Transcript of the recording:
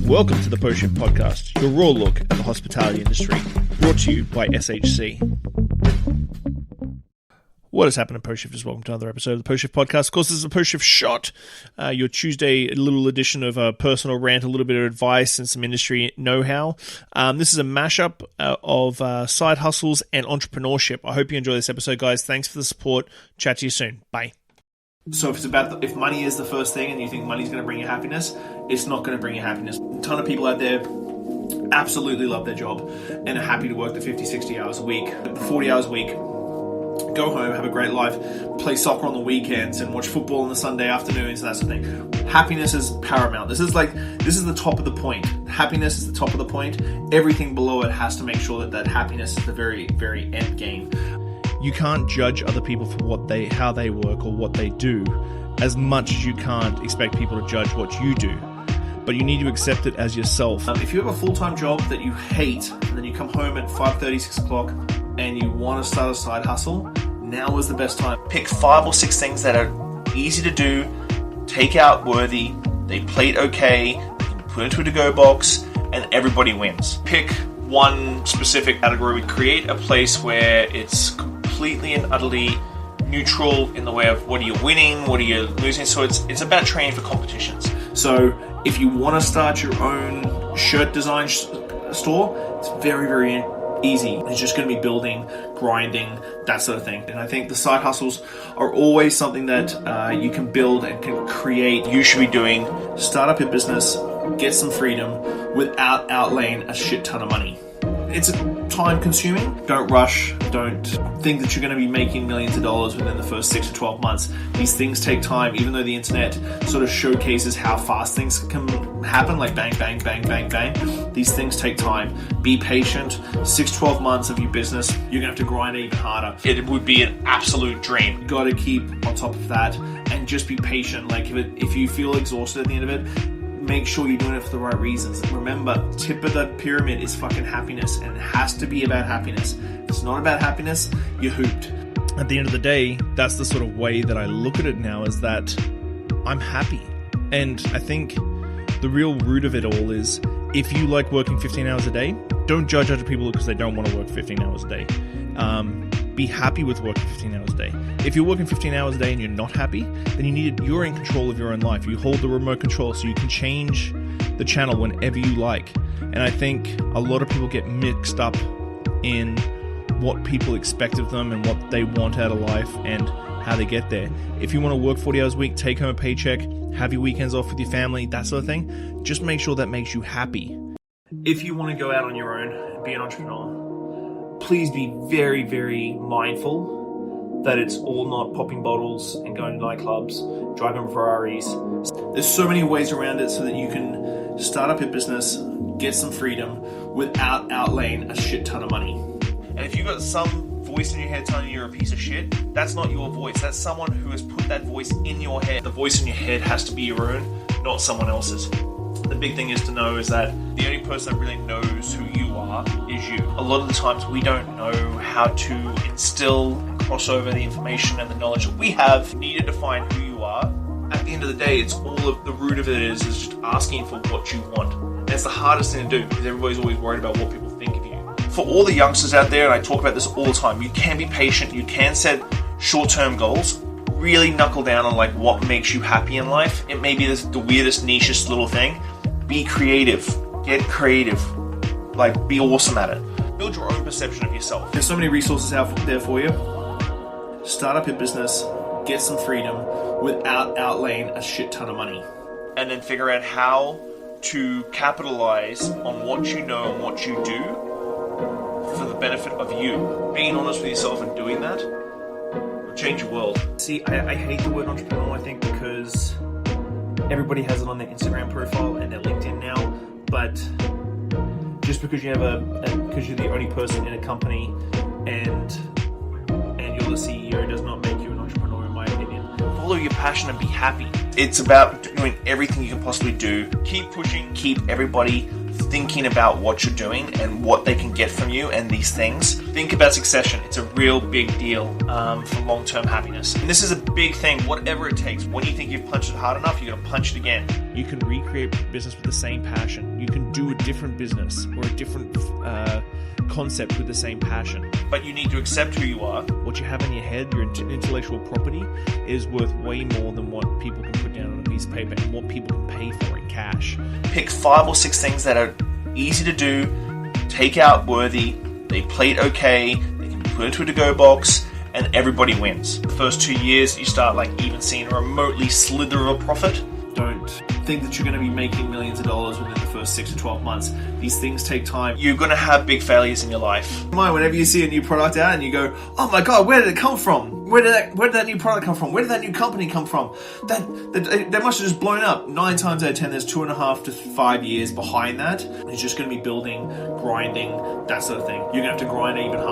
Welcome to the Post Shift Podcast, your raw look at the hospitality industry, brought to you by SHC. What has happened to Post Shifters? Welcome to another episode of the Post Shift Podcast. Of course, this is a Post Shift Shot, your Tuesday little edition of a personal rant, a little bit of advice, and some industry know-how. This is a mashup of side hustles and entrepreneurship. I hope you enjoy this episode, guys. Thanks for the support. Chat to you soon. Bye. So if money is the first thing and you think money's going to bring you happiness, it's not going to bring you happiness. A ton of people out there absolutely love their job and are happy to work the 50, 60 hours a week, the 40 hours a week, go home, have a great life, play soccer on the weekends and watch football on the Sunday afternoons, that sort of thing. Happiness is paramount. This is the top of the point. Happiness is the top of the point. Everything below it has to make sure that happiness is the very, very end game. You can't judge other people for how they work or what they do as much as you can't expect people to judge what you do. But you need to accept it as yourself. If you have a full-time job that you hate and then you come home at 5:30, 6 o'clock and you want to start a side hustle, now is the best time. Pick 5 or 6 things that are easy to do, take-out worthy, they plate okay, you can put into a to-go box, and everybody wins. Pick one specific category. Create a place where it's completely and utterly neutral in the way of what are you winning, what are you losing. So it's about training for competitions. So if you want to start your own shirt design store, it's very, very easy. It's just going to be building, grinding, that sort of thing. And I think the side hustles are always something that you can build and can create. You should be doing. Start up your business, get some freedom without outlaying a shit ton of money. It's time consuming. Don't rush. Don't think that you're going to be making millions of dollars within the first 6 to 12 months. These things take time, even though the internet sort of showcases how fast things can happen, like bang, bang, bang, bang, bang. These things take time. Be patient. 6 to 12 months of your business, you're going to have to grind it even harder. It would be an absolute dream. You got to keep on top of that and just be patient. Like if you feel exhausted at the end of it, make sure you're doing it for the right reasons. Remember, tip of the pyramid is fucking happiness, and it has to be about happiness. If it's not about happiness, you're hooped. At the end of the day, that's the sort of way that I look at it now, is that I'm happy. And I think the real root of it all is, if you like working 15 hours a day, don't judge other people because they don't want to work 15 hours a day. Be happy with working 15 hours a day. If you're working 15 hours a day and you're not happy, then you're in control of your own life. You hold the remote control, so you can change the channel whenever you like. And I think a lot of people get mixed up in what people expect of them and what they want out of life and how they get there. If you want to work 40 hours a week, take home a paycheck, have your weekends off with your family, that sort of thing, just make sure that makes you happy. If you want to go out on your own and be an entrepreneur, please be very, very mindful that it's all not popping bottles and going to nightclubs, driving Ferraris. There's so many ways around it so that you can start up your business, get some freedom without outlaying a shit ton of money. And if you've got some voice in your head telling you you're a piece of shit, that's not your voice. That's someone who has put that voice in your head. The voice in your head has to be your own, not someone else's. The big thing is to know is that the only person that really knows who you are is you. A lot of the times we don't know how to instill and cross over the information and the knowledge that we have needed to find who you are. At the end of the day, it's all of the root of it is just asking for what you want. And it's the hardest thing to do because everybody's always worried about what people think of you. For all the youngsters out there, and I talk about this all the time, you can be patient, you can set short-term goals, really knuckle down on like what makes you happy in life. It may be the weirdest, nichest little thing. Be creative. Get creative. Like, be awesome at it. Build your own perception of yourself. There's so many resources out there for you. Start up your business, get some freedom without outlaying a shit ton of money. And then figure out how to capitalize on what you know and what you do for the benefit of you. Being honest with yourself and doing that will change your world. See, I hate the word entrepreneur, I think, because everybody has it on their Instagram profile and their LinkedIn now, but just because you have because you're the only person in a company and you're the CEO does not make you an entrepreneur, in my opinion. Follow your passion and be happy. It's about doing everything you can possibly do. Keep pushing, keep everybody thinking about what you're doing and what they can get from you and these things. Think about succession. It's a real big deal for long-term happiness. And this is a big thing, whatever it takes. When you think you've punched it hard enough, you're going to punch it again. You can recreate business with the same passion. You can do a different business or a different concept with the same passion. But you need to accept who you are. What you have in your head, your intellectual property, is worth way more than what people can put down on a piece of paper and what people can pay for in cash. Pick 5 or 6 things that are easy to do, take out worthy, they plate okay, they can be put into a to-go box, and everybody wins. The first 2 years, you start even seeing a remotely slither of a profit. Don't think that you're going to be making millions of dollars within the first 6 to 12 months. These things take time. You're going to have big failures in your life. Whenever you see a new product out and you go, oh my God, where did it come from? Where did that new product come from? Where did that new company come from? They must have just blown up. 9 times out of 10, there's 2.5 to 5 years behind that. It's just going to be building, grinding, that sort of thing. You're going to have to grind even harder.